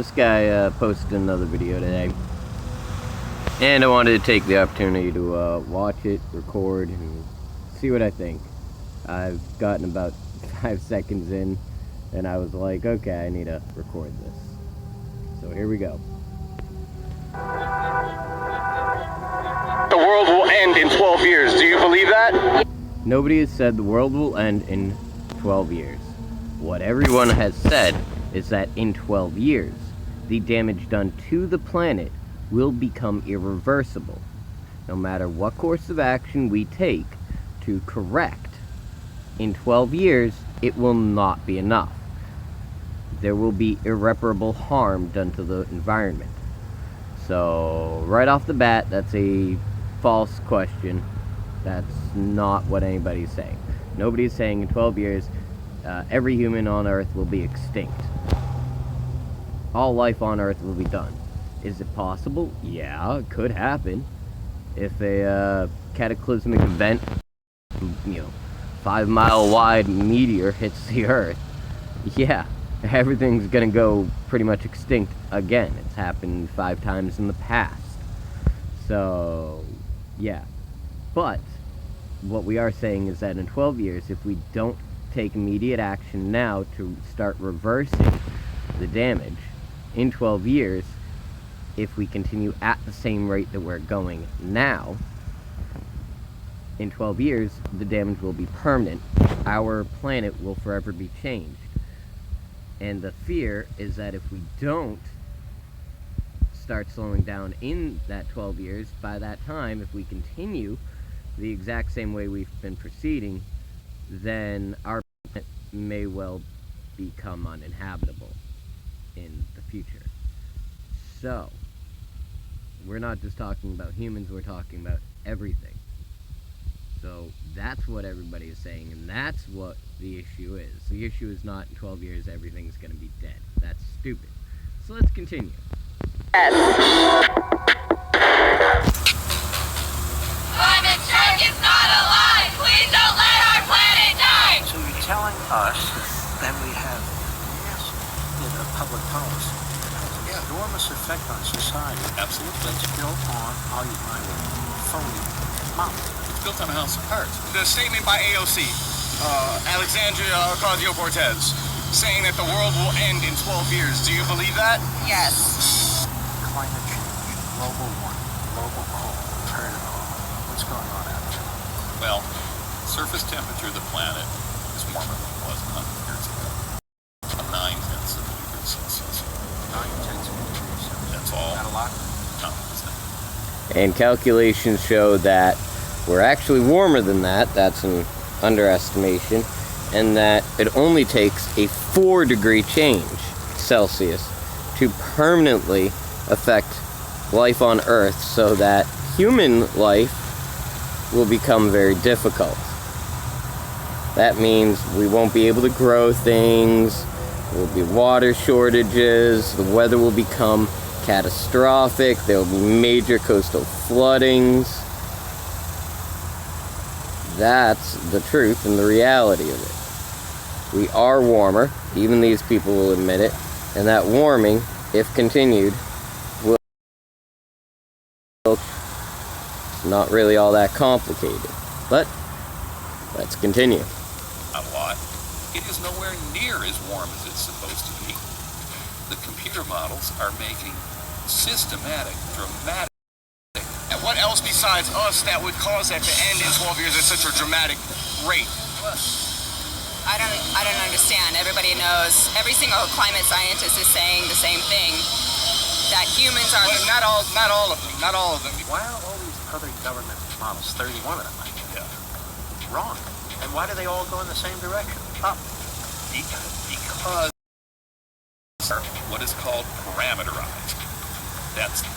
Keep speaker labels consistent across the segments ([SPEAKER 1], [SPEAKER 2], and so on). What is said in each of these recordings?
[SPEAKER 1] this guy posted another video today, and I wanted to take the opportunity to watch it, record, and see what I think. I've gotten about 5 seconds in, and I was like, okay, I need to record this. So here we go.
[SPEAKER 2] The world will end in 12 years. Do you believe that?
[SPEAKER 1] Nobody has said the world will end in 12 years. What everyone has said is that in 12 years, the damage done to the planet will become irreversible. No matter what course of action we take to correct, in 12 years, it will not be enough. There will be irreparable harm done to the environment. So, right off the bat, that's a false question. That's not what anybody's saying. Nobody's saying in 12 years, every human on Earth will be extinct. All life on Earth will be done. Is it possible? Yeah, it could happen. If a cataclysmic event, 5-mile wide meteor hits the Earth, yeah, everything's gonna go pretty much extinct again. It's happened 5 times in the past. So, yeah. But what we are saying is that in 12 years, if we don't take immediate action now to start reversing the damage, in 12 years, if we continue at the same rate that we're going now, in 12 years, the damage will be permanent. Our planet will forever be changed. And the fear is that if we don't start slowing down in that 12 years, by that time, if we continue the exact same way we've been proceeding, then our planet may well become uninhabitable in the future. So, we're not just talking about humans, we're talking about everything. So, that's what everybody is saying, and that's what the issue is. The issue is not in 12 years everything's going to be dead. That's stupid. So, let's continue.
[SPEAKER 3] Climate change is not a lie! Please don't let our planet die!
[SPEAKER 4] So you're telling us that we have massive public policy that has an enormous effect on society.
[SPEAKER 5] Absolutely.
[SPEAKER 4] That's built on, I'll use my word, phony model.
[SPEAKER 5] It's built on a house of cards.
[SPEAKER 2] The statement by AOC, Alexandria Ocasio-Cortez, saying that the world will end in 12 years. Do you believe that?
[SPEAKER 3] Yes.
[SPEAKER 4] Climate change, global warming, global cold, we've heard it all. What's going on out there?
[SPEAKER 5] Well, surface temperature of the planet is warmer than it was 100 years ago. 9/10 of a degree Celsius.
[SPEAKER 4] 9/10 degrees Celsius.
[SPEAKER 5] That's all.
[SPEAKER 4] Not a lot?
[SPEAKER 5] No, it's not.
[SPEAKER 1] And calculations show that we're actually warmer than that. That's an underestimation. And that it only takes a 4-degree change Celsius to permanently affect life on Earth so that human life will become very difficult. That means we won't be able to grow things, there will be water shortages, the weather will become catastrophic, there will be major coastal floodings. That's the truth and the reality of it. We are warmer, even these people will admit it, and that warming, if continued, will not really all that complicated. But let's continue.
[SPEAKER 5] A lot. It is nowhere near as warm as it's supposed to be. The computer models are making systematic, dramatic.
[SPEAKER 2] And what else besides us that would cause that to end in 12 years at such a dramatic rate?
[SPEAKER 3] I don't understand. Everybody knows, every single climate scientist is saying the same thing, that humans are...
[SPEAKER 2] But not all of them.
[SPEAKER 4] Why are all these other government models, 31 of them, I think, wrong? And why do they all go in the same direction? Up.
[SPEAKER 5] Because what is called parameterized.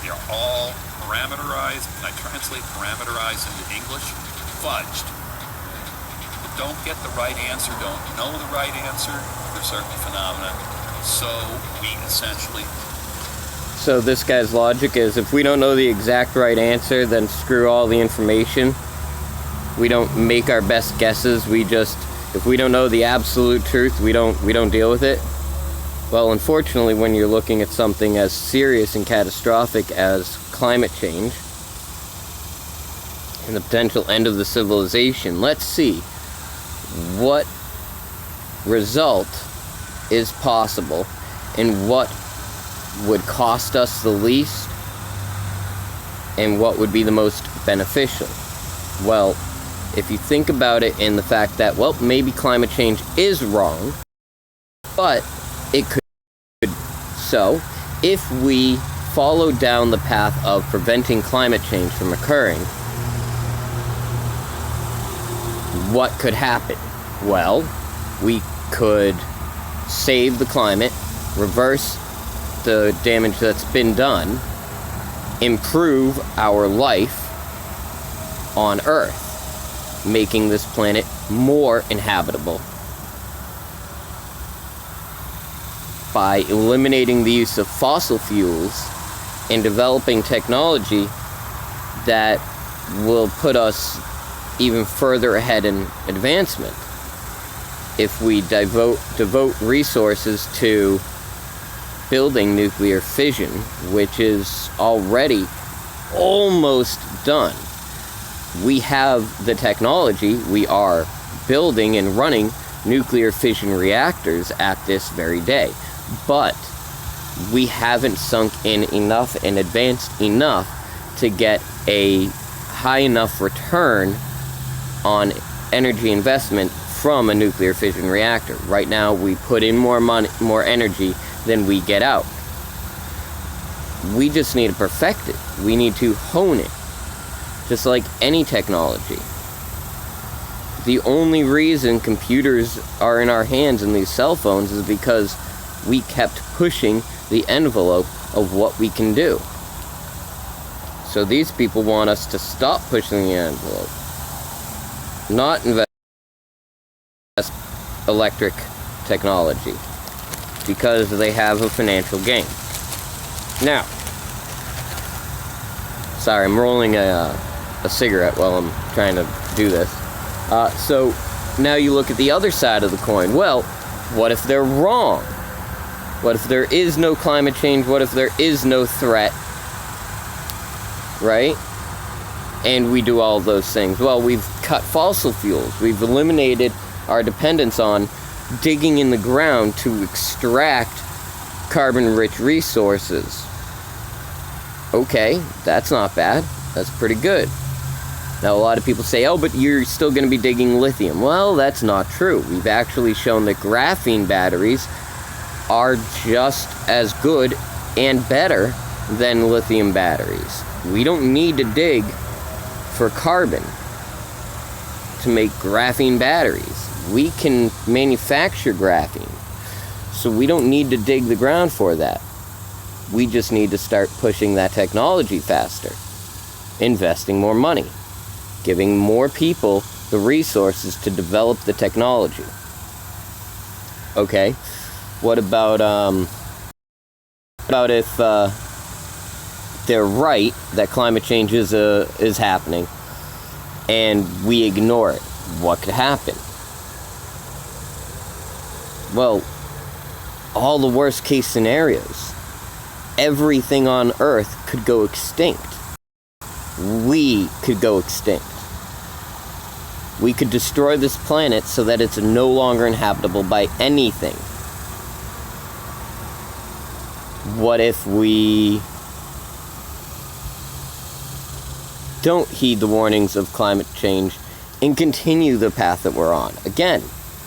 [SPEAKER 5] They're all parameterized. When I translate parameterized into English, fudged. Don't get the right answer, don't know the right answer for certain phenomena. So we essentially...
[SPEAKER 1] So this guy's logic is if we don't know the exact right answer, then screw all the information. We don't make our best guesses. We just, if we don't know the absolute truth, we don't deal with it. Well, unfortunately, when you're looking at something as serious and catastrophic as climate change and the potential end of the civilization, let's see what result is possible and what would cost us the least and what would be the most beneficial. Well, if you think about it in the fact that, well, maybe climate change is wrong, but it could. So, if we follow down the path of preventing climate change from occurring, what could happen? Well, we could save the climate, reverse the damage that's been done, improve our life on Earth, making this planet more inhabitable by eliminating the use of fossil fuels and developing technology that will put us even further ahead in advancement. If we devote resources to building nuclear fission, which is already almost done. We have the technology. We are building and running nuclear fission reactors at this very day. But we haven't sunk in enough and advanced enough to get a high enough return on energy investment from a nuclear fission reactor. Right now, we put in more money, more energy than we get out. We just need to perfect it. We need to hone it, just like any technology. The only reason computers are in our hands and these cell phones is because we kept pushing the envelope of what we can do. So these people want us to stop pushing the envelope, not invest electric technology, because they have a financial gain. Now, sorry, I'm rolling a cigarette while I'm trying to do this. So now you look at the other side of the coin. Well, what if they're wrong? What if there is no climate change? What if there is no threat? Right? And we do all of those things. Well, we've cut fossil fuels. We've eliminated our dependence on digging in the ground to extract carbon-rich resources. Okay, that's not bad. That's pretty good. Now, a lot of people say, oh, but you're still going to be digging lithium. Well, that's not true. We've actually shown that graphene batteries are just as good and better than lithium batteries. We don't need to dig for carbon to make graphene batteries. We can manufacture graphene, so we don't need to dig the ground for that. We just need to start pushing that technology faster, investing more money, giving more people the resources to develop the technology. Okay, what about if they're right that climate change is happening and we ignore it? What could happen? Well, all the worst case scenarios. Everything on Earth could go extinct. We could go extinct. We could destroy this planet so that it's no longer inhabitable by anything. What if we don't heed the warnings of climate change and continue the path that we're on? Again,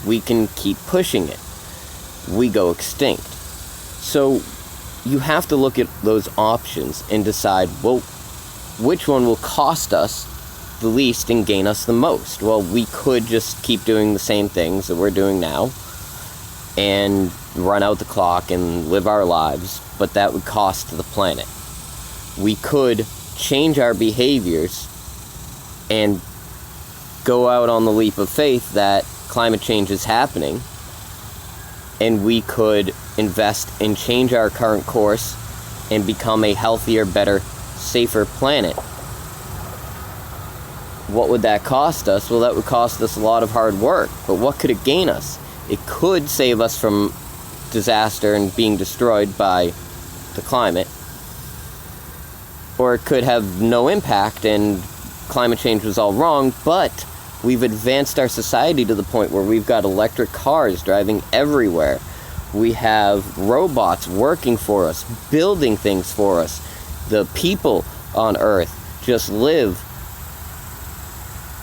[SPEAKER 1] we can keep pushing it. We go extinct. So you have to look at those options and decide, well, which one will cost us the least and gain us the most? Well, we could just keep doing the same things that we're doing now and run out the clock and live our lives, but that would cost the planet. We could change our behaviors and go out on the leap of faith that climate change is happening, and we could invest and change our current course and become a healthier, better, safer planet. What would that cost us? Well, that would cost us a lot of hard work, but what could it gain us? It could save us from disaster and being destroyed by the climate. Or it could have no impact and climate change was all wrong, but we've advanced our society to the point where we've got electric cars driving everywhere. We have robots working for us, building things for us. The people on Earth just live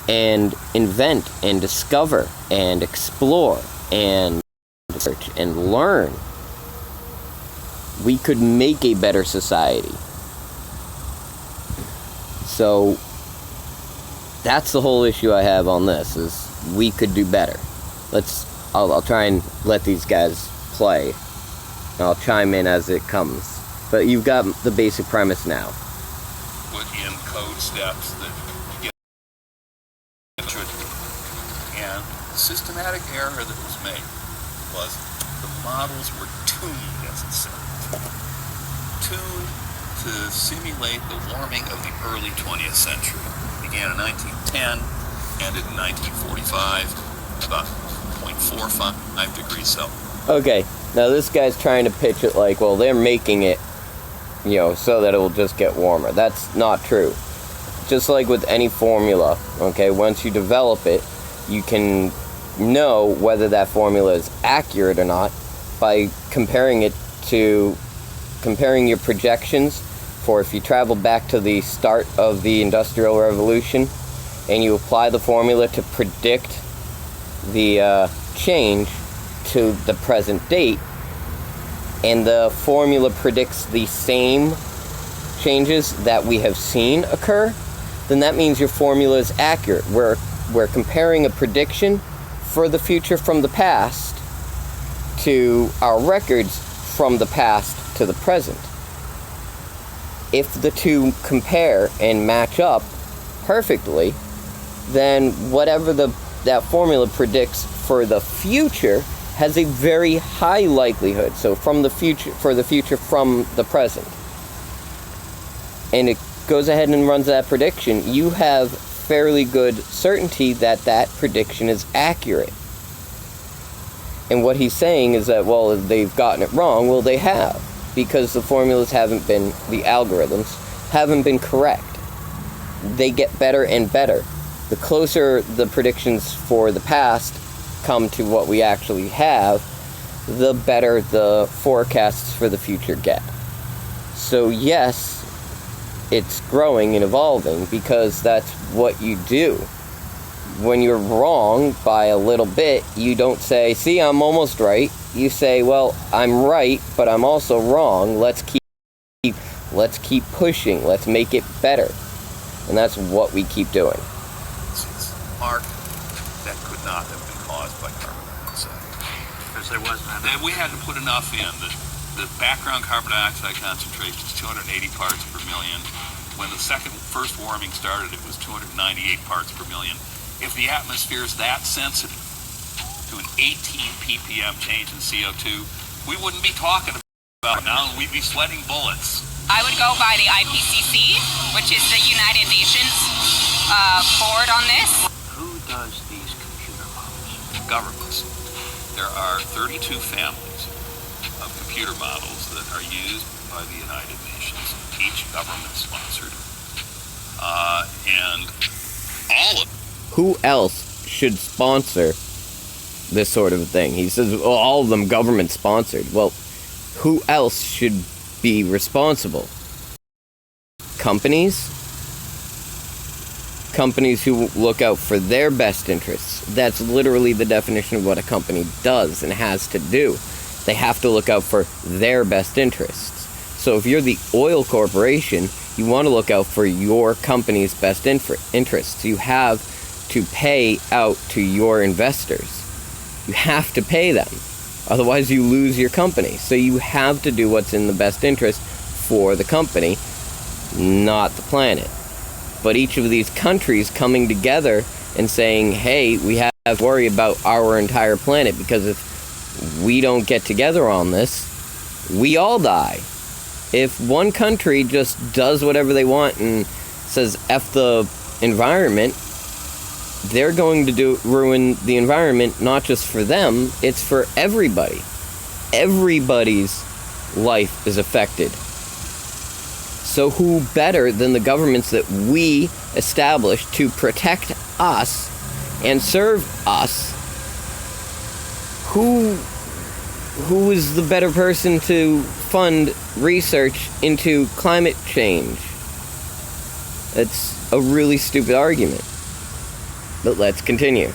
[SPEAKER 1] and invent and discover and explore and research and learn. We could make a better society. So that's the whole issue I have on this, is we could do better. I'll try and let these guys play, and I'll chime in as it comes. But you've got the basic premise now.
[SPEAKER 5] Put in code steps that get and the systematic error that was made was the models were tuned, as it said, tuned to simulate the warming of the early 20th century. It began in 1910, ended in 1945, about 0.45 degrees Celsius.
[SPEAKER 1] Okay, now this guy's trying to pitch it like, well, they're making it, so that it will just get warmer. That's not true. Just like with any formula, okay, once you develop it, you can know whether that formula is accurate or not by comparing your projections for if you travel back to the start of the Industrial Revolution and you apply the formula to predict the change to the present date, and the formula predicts the same changes that we have seen occur, then that means your formula is accurate. We're comparing a prediction for the future from the past to our records from the past to the present. If the two compare and match up perfectly, then whatever that formula predicts for the future has a very high likelihood. So for the future from the present. And it goes ahead and runs that prediction. You have fairly good certainty that that prediction is accurate. And what he's saying is that, well, they've gotten it wrong. Well, they have, because the algorithms haven't been correct. They get better and better. The closer the predictions for the past come to what we actually have, the better the forecasts for the future get. So yes, it's growing and evolving, because that's what you do. When you're wrong by a little bit, you don't say, see, I'm almost right. You say, well, I'm right, but I'm also wrong. Let's keep pushing. Let's make it better. And that's what we keep doing.
[SPEAKER 5] Mark, that could not have been caused by carbon dioxide.
[SPEAKER 4] Because there was not.
[SPEAKER 5] And we had to put enough in. The background carbon dioxide concentration is 280 parts per million. When the first warming started, it was 298 parts per million. If the atmosphere is that sensitive to an 18 ppm change in CO2, we wouldn't be talking about it now, and we'd be sweating bullets.
[SPEAKER 3] I would go by the IPCC, which is the United Nations board on this.
[SPEAKER 4] Who does these computer models?
[SPEAKER 5] Governments. There are 32 families of computer models that are used by the United Nations, each government sponsored, and all of them.
[SPEAKER 1] Who else should sponsor this sort of thing? He says, well, all of them government sponsored. Well, who else should be responsible? Companies? Companies who look out for their best interests. That's literally the definition of what a company does and has to do. They have to look out for their best interests. So if you're the oil corporation, you want to look out for your company's best interests. You have to pay out to your investors. You have to pay them. Otherwise you lose your company. So you have to do what's in the best interest for the company, not the planet. But each of these countries coming together and saying, hey, we have to worry about our entire planet, because if we don't get together on this, we all die. If one country just does whatever they want and says F the environment, they're going to ruin the environment, not just for them, it's for everybody. everybody's life is affected. So who better than the governments that we established to protect us and serve us? Who is the better person to fund research into climate change? That's a really stupid argument. But let's continue.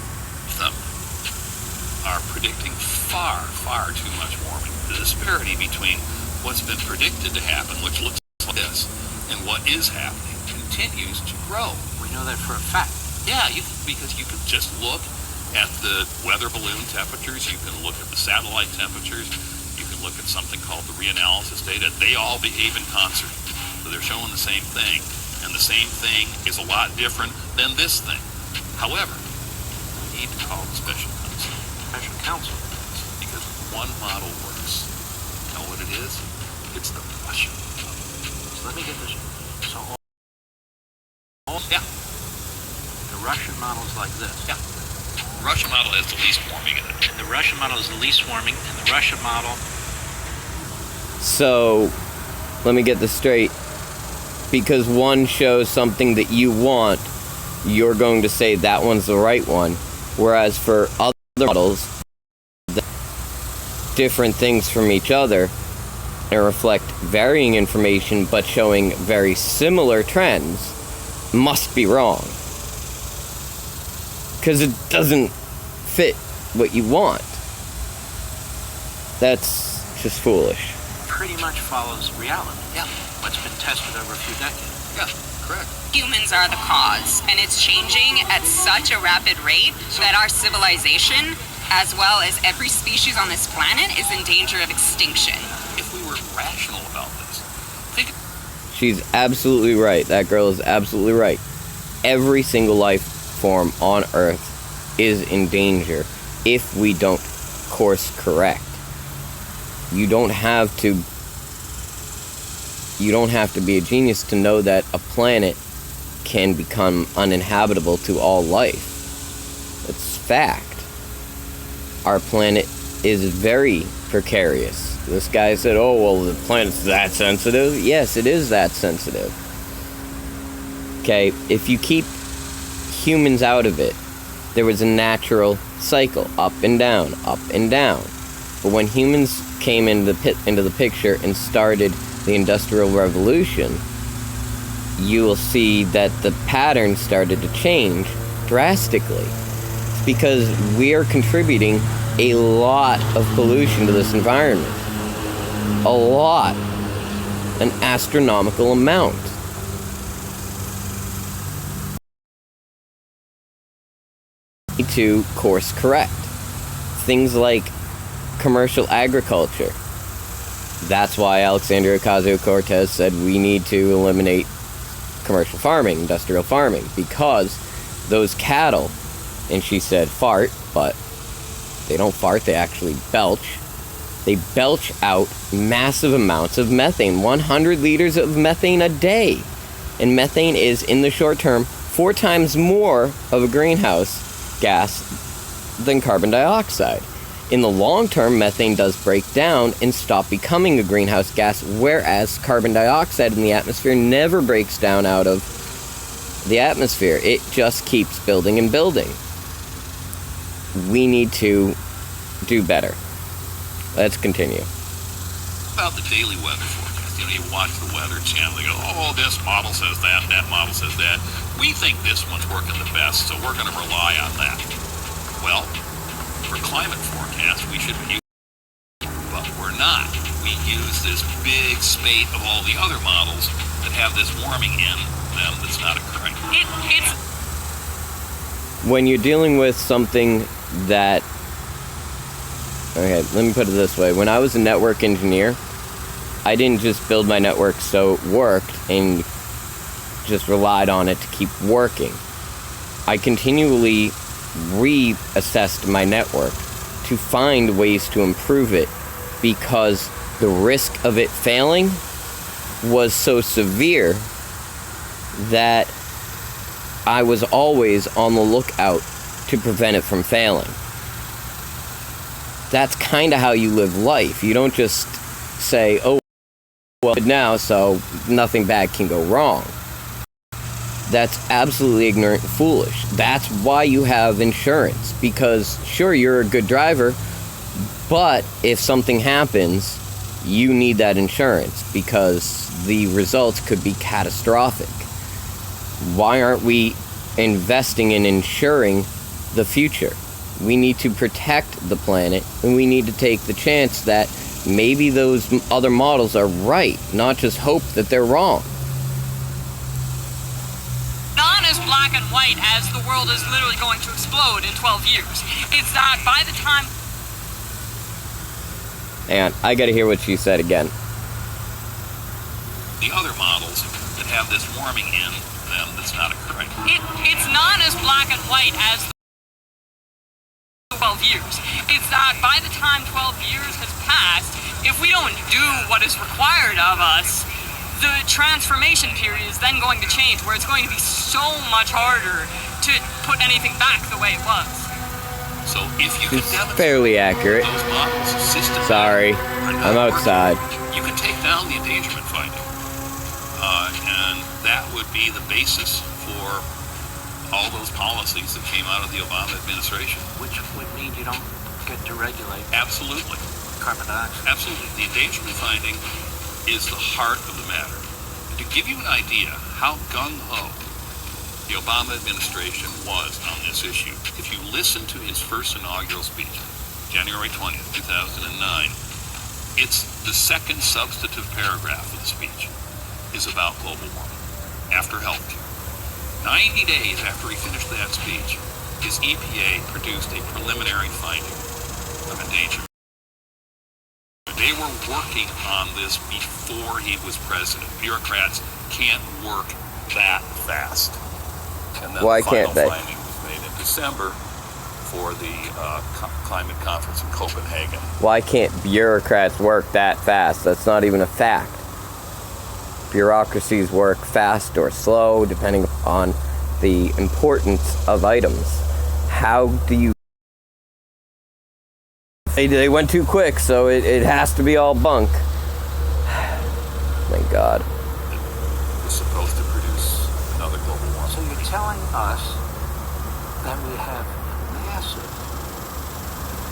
[SPEAKER 5] Some are predicting far, far too much warming. The disparity between what's been predicted to happen, which looks like this, and what is happening continues to grow.
[SPEAKER 4] We know that for a fact.
[SPEAKER 5] Yeah, because you can just look at the weather balloon temperatures, you can look at the satellite temperatures, you can look at something called the reanalysis data. They all behave in concert. So they're showing the same thing, and the same thing is a lot different than this thing. However, we need to call the special counsel.
[SPEAKER 4] Special counsel.
[SPEAKER 5] Because one model works. You know what it is? It's the Russian model.
[SPEAKER 4] So let me get this. So
[SPEAKER 5] Yeah.
[SPEAKER 4] the Russian model is like this.
[SPEAKER 5] Yeah. The Russian model has the least warming in it.
[SPEAKER 4] And the Russian model is the least warming, and the Russian model.
[SPEAKER 1] So, let me get this straight. Because one shows something that you want, you're going to say that one's the right one. Whereas for other models, different things from each other and reflect varying information but showing very similar trends must be wrong. Because it doesn't fit what you want. That's just foolish.
[SPEAKER 4] Pretty much follows reality.
[SPEAKER 5] Yeah.
[SPEAKER 4] What's been tested over a few decades.
[SPEAKER 5] Yeah, correct.
[SPEAKER 3] Humans are the cause, and it's changing at such a rapid rate that our civilization, as well as every species on this planet, is in danger of extinction.
[SPEAKER 5] If we were rational about this, think.
[SPEAKER 1] She's absolutely right. That girl is absolutely right. Every single life form on Earth is in danger if we don't course correct. You don't have to be a genius to know that a planet can become uninhabitable to all life. It's fact. Our planet is very precarious. This guy said, oh, well, the planet's that sensitive. Yes, it is that sensitive. Okay, if you keep humans out of it, there was a natural cycle, up and down, up and down. But when humans came into the picture and started the Industrial Revolution, you will see that the pattern started to change drastically. It's because we are contributing a lot of pollution to this environment. A lot. An astronomical amount. To course correct. Things like commercial agriculture. That's why Alexandria Ocasio-Cortez said we need to eliminate commercial farming, industrial farming, because those cattle, and she said fart, but they don't fart, they actually belch. They belch out massive amounts of methane, 100 liters of methane a day. And methane is, in the short term, 4 times more of a greenhouse gas than carbon dioxide. In the long term, methane does break down and stop becoming a greenhouse gas, whereas carbon dioxide in the atmosphere never breaks down out of the atmosphere. It just keeps building and building. We need to do better. Let's continue.
[SPEAKER 5] About the daily weather forecast. You watch the weather channel, they go, oh, this model says that, that model says that. We think this one's working the best, so we're going to rely on that. Well, for climate forecast, we should use, but we're not. We use this big spate of all the other models that have this warming in them that's not occurring.
[SPEAKER 1] When you're dealing with something that... Okay, let me put it this way. When I was a network engineer, I didn't just build my network so it worked and just relied on it to keep working. I continually reassessed my network to find ways to improve it because the risk of it failing was so severe that I was always on the lookout to prevent it from failing. that's kind of how you live life. You don't just say, oh, well, now, so nothing bad can go wrong. That's absolutely ignorant and foolish. That's why you have insurance. Because, sure, you're a good driver, but if something happens, you need that insurance because the results could be catastrophic. Why aren't we investing in insuring the future? We need to protect the planet, and we need to take the chance that maybe those other models are right, not just hope that they're wrong.
[SPEAKER 3] Not as black and white as the world is literally going to explode in 12 years. It's that by the time...
[SPEAKER 1] And I gotta hear what she said again.
[SPEAKER 5] The other models that have this warming in them that's not occurring.
[SPEAKER 3] It's not as black and white as 12 years. It's that by the time 12 years has passed, if we don't do what is required of us, the transformation period is then going to change, where it's going to be so much harder to put anything back the way it was.
[SPEAKER 5] So if you can
[SPEAKER 1] It's
[SPEAKER 5] demonstrate
[SPEAKER 1] fairly accurate.
[SPEAKER 5] those models systematically
[SPEAKER 1] Sorry,
[SPEAKER 5] are not
[SPEAKER 1] I'm outside.
[SPEAKER 5] working, you can take down the endangerment finding. And that would be the basis for all those policies that came out of the Obama administration.
[SPEAKER 4] Which would mean you don't get to regulate
[SPEAKER 5] Absolutely.
[SPEAKER 4] carbon dioxide.
[SPEAKER 5] Absolutely. The endangerment finding is the heart of the matter. To give you an idea how gung-ho the Obama administration was on this issue, if you listen to his first inaugural speech, January 20th, 2009, it's the second substantive paragraph of the speech is about global warming, after healthcare. 90 days after he finished that speech, his EPA produced a preliminary finding of endangerment. They were working on this before he was president. Bureaucrats can't work that fast. And then
[SPEAKER 1] Why
[SPEAKER 5] the final
[SPEAKER 1] can't they?
[SPEAKER 5] finding was made in December for the climate conference in Copenhagen.
[SPEAKER 1] Why can't bureaucrats work that fast? That's not even a fact. Bureaucracies work fast or slow, depending upon the importance of items. How do you... They went too quick, so it has to be all bunk. Thank God.
[SPEAKER 5] It was supposed to produce another global warming.
[SPEAKER 4] So you're telling us that we have massive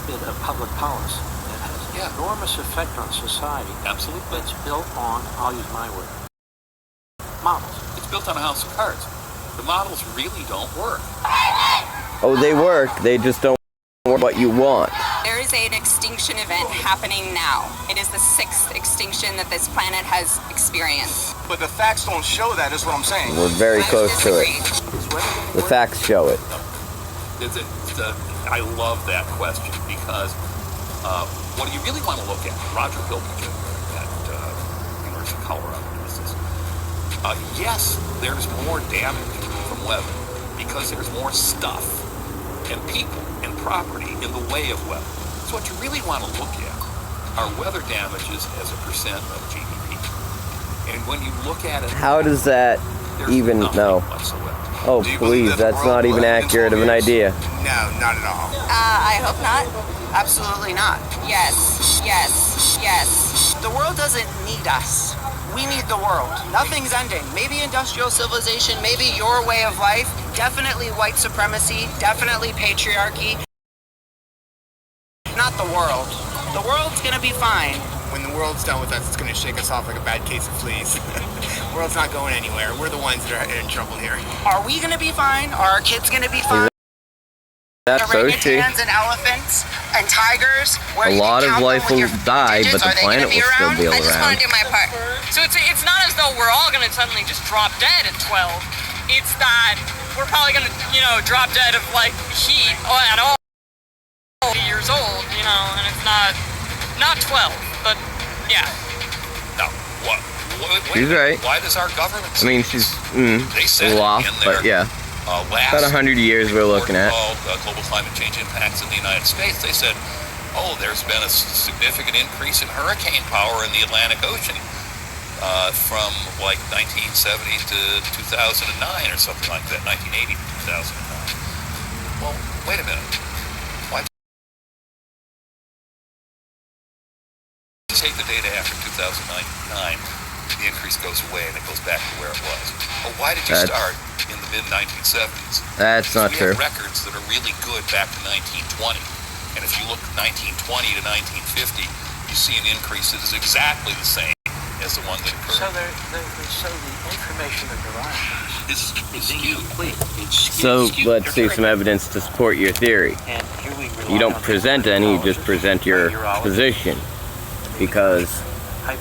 [SPEAKER 4] bit of public policy that has enormous effect on society.
[SPEAKER 5] Absolutely.
[SPEAKER 4] That's built on, I'll use my word, models.
[SPEAKER 5] It's built on a house of cards. The models really don't work.
[SPEAKER 1] Oh, they work. They just don't work what you want.
[SPEAKER 3] There is an extinction event happening now. It is the 6th extinction that this planet has experienced.
[SPEAKER 2] But the facts don't show that, is what I'm saying.
[SPEAKER 1] We're very
[SPEAKER 3] I
[SPEAKER 1] close to it.
[SPEAKER 3] disagree.
[SPEAKER 1] The facts show it.
[SPEAKER 5] I love that question because what you really want to look at, Roger Pilkington at University of Colorado does this. Yes, there's more damage from weather because there's more stuff and people and property in the way of weather. So what you really want to look at are weather damages as a percent of GDP. And when you look at it,
[SPEAKER 1] How does that
[SPEAKER 5] there's
[SPEAKER 1] even
[SPEAKER 5] nothing
[SPEAKER 1] know?
[SPEAKER 5] whatsoever.
[SPEAKER 1] Oh,
[SPEAKER 2] Do you believe
[SPEAKER 1] please,
[SPEAKER 2] that the
[SPEAKER 1] that's
[SPEAKER 2] world
[SPEAKER 1] not even
[SPEAKER 2] will end in
[SPEAKER 1] accurate of
[SPEAKER 2] 12
[SPEAKER 1] an
[SPEAKER 2] years?
[SPEAKER 1] idea.
[SPEAKER 2] No, not at all.
[SPEAKER 3] I hope not.
[SPEAKER 6] Absolutely not.
[SPEAKER 3] Yes, yes, yes.
[SPEAKER 6] The world doesn't need us. We need the world. Nothing's ending. Maybe industrial civilization, maybe your way of life, definitely white supremacy, definitely patriarchy. Not the world. The world's gonna be fine.
[SPEAKER 2] When the world's done with us, it's going to shake us off like a bad case of fleas. The world's not going anywhere. We're the ones that are in trouble here.
[SPEAKER 6] Are we gonna be fine? Are our kids gonna be fine?
[SPEAKER 1] That's so she.
[SPEAKER 6] Orangutans and elephants and tigers. Where
[SPEAKER 1] A
[SPEAKER 6] you can
[SPEAKER 1] lot of
[SPEAKER 6] count them
[SPEAKER 1] life
[SPEAKER 6] with
[SPEAKER 1] will
[SPEAKER 6] your
[SPEAKER 1] die,
[SPEAKER 6] digits.
[SPEAKER 1] but the
[SPEAKER 6] Are they
[SPEAKER 1] planet
[SPEAKER 6] gonna be
[SPEAKER 1] will still
[SPEAKER 6] around?
[SPEAKER 1] be
[SPEAKER 3] I just want
[SPEAKER 1] around.
[SPEAKER 3] to do my part. So it's not as though we're all going to suddenly just drop dead at 12. It's that we're probably going to, drop dead of like heat at all years old, and it's not 12, but yeah.
[SPEAKER 5] Now, what?
[SPEAKER 1] She's right.
[SPEAKER 5] Why does our government?
[SPEAKER 1] I mean, she's
[SPEAKER 5] They
[SPEAKER 1] a
[SPEAKER 5] said
[SPEAKER 1] little off,
[SPEAKER 5] in their
[SPEAKER 1] but yeah.
[SPEAKER 5] last
[SPEAKER 1] About 100 years we're looking at.
[SPEAKER 5] report called Global Climate Change Impacts in the United States. They said, there's been a significant increase in hurricane power in the Atlantic Ocean from like 1970 to 2009 or something like that, 1980 to 2009. Well, wait a minute. take the data after 2009, the increase goes away and it goes back to where it was. Well, why did you start in the mid-1970s?
[SPEAKER 1] That's not
[SPEAKER 5] we
[SPEAKER 1] true.
[SPEAKER 5] have records that are really good back to 1920. And if you look 1920 to 1950, you see an increase that is exactly the same as the one that occurred.
[SPEAKER 4] So the information that derived
[SPEAKER 5] Is
[SPEAKER 4] incomplete.
[SPEAKER 1] So let's see some evidence to support your theory.
[SPEAKER 4] And here we rely
[SPEAKER 1] You don't
[SPEAKER 4] on
[SPEAKER 1] present any, you just present your position, because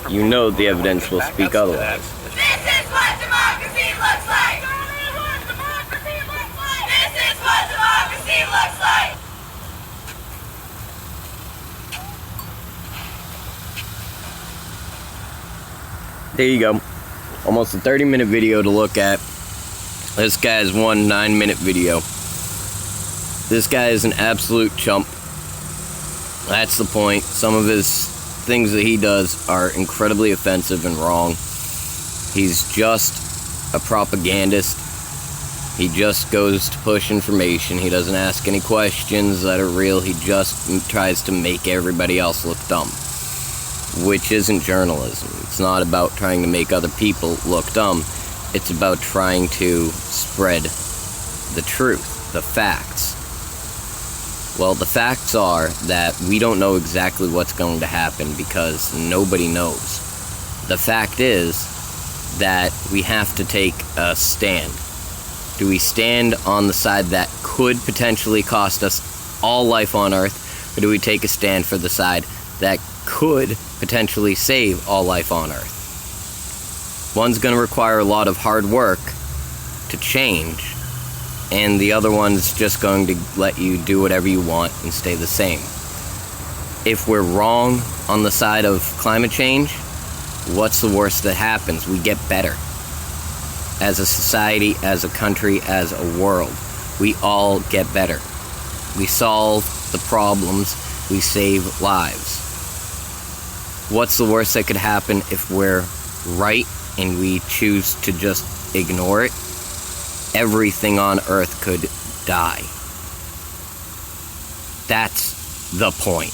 [SPEAKER 1] you know the evidence will speak otherwise.
[SPEAKER 7] This is what democracy looks like! This is what democracy looks like! This is what democracy looks like!
[SPEAKER 1] There you go. Almost a 30-minute video to look at. This guy's one 9-minute video. This guy is an absolute chump. That's the point. Some of his things that he does are incredibly offensive and wrong. He's just a propagandist. He just goes to push information. He doesn't ask any questions that are real. He just tries to make everybody else look dumb, which isn't journalism. It's not about trying to make other people look dumb. It's about trying to spread the truth, the facts. Well, the facts are that we don't know exactly what's going to happen because nobody knows. The fact is that we have to take a stand. Do we stand on the side that could potentially cost us all life on Earth, or do we take a stand for the side that could potentially save all life on Earth? One's going to require a lot of hard work to change, and the other one's just going to let you do whatever you want and stay the same. If we're wrong on the side of climate change, what's the worst that happens? We get better. As a society, as a country, as a world, we all get better. We solve the problems, we save lives. What's the worst that could happen if we're right and we choose to just ignore it? Everything on Earth could die. That's the point.